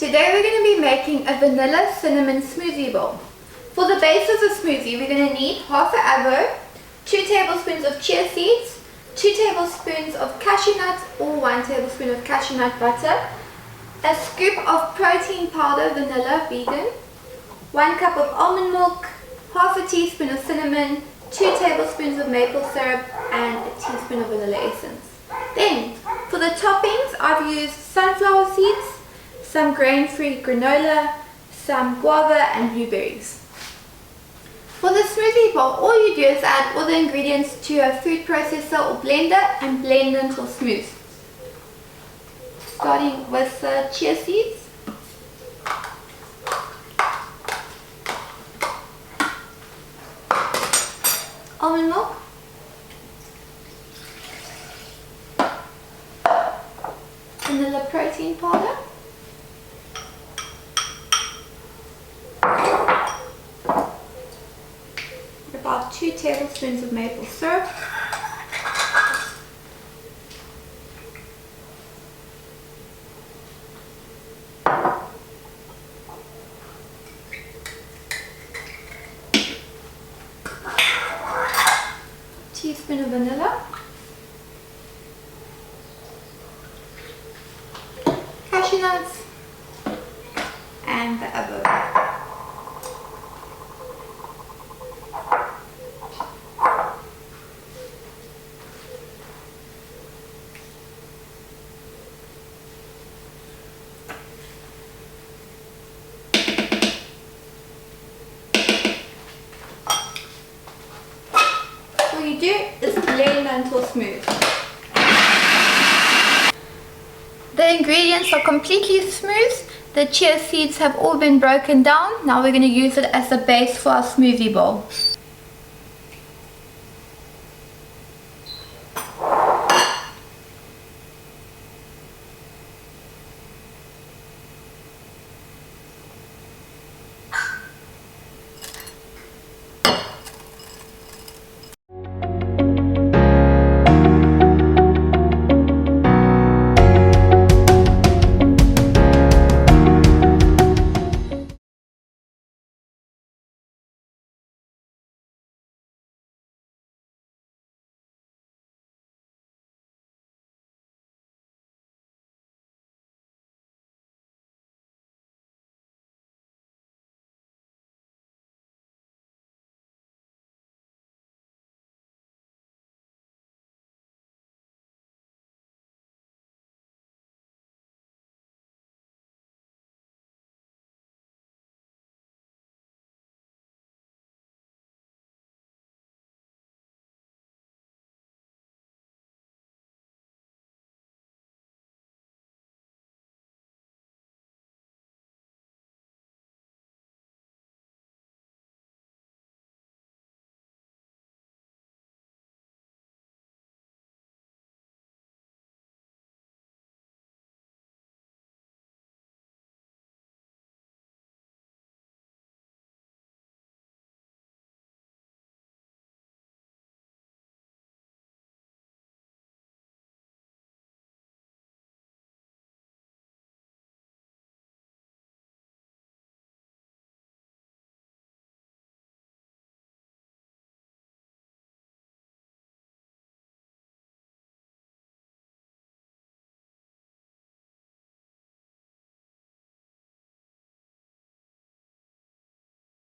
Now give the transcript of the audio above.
Today we're going to be making a vanilla cinnamon smoothie bowl. For the base of the smoothie, we're going to need half an avo, 2 tablespoons of chia seeds, 2 tablespoons of cashew nuts or 1 tablespoon of cashew nut butter, a scoop of protein powder vanilla vegan, 1 cup of almond milk, half a teaspoon of cinnamon, 2 tablespoons of maple syrup and a teaspoon of vanilla essence. Then, for the toppings, I've used sunflower seeds, some grain-free granola, some guava and blueberries. For the smoothie bowl, all you do is add all the ingredients to a food processor or blender and blend until smooth. Starting with the chia seeds. Almond milk. Vanilla protein powder. About 2 tablespoons of maple syrup. Teaspoon of vanilla. Cashew nuts and the avocado. All you do is blend until smooth. The ingredients are completely smooth. The chia seeds have all been broken down. Now we're going to use it as the base for our smoothie bowl.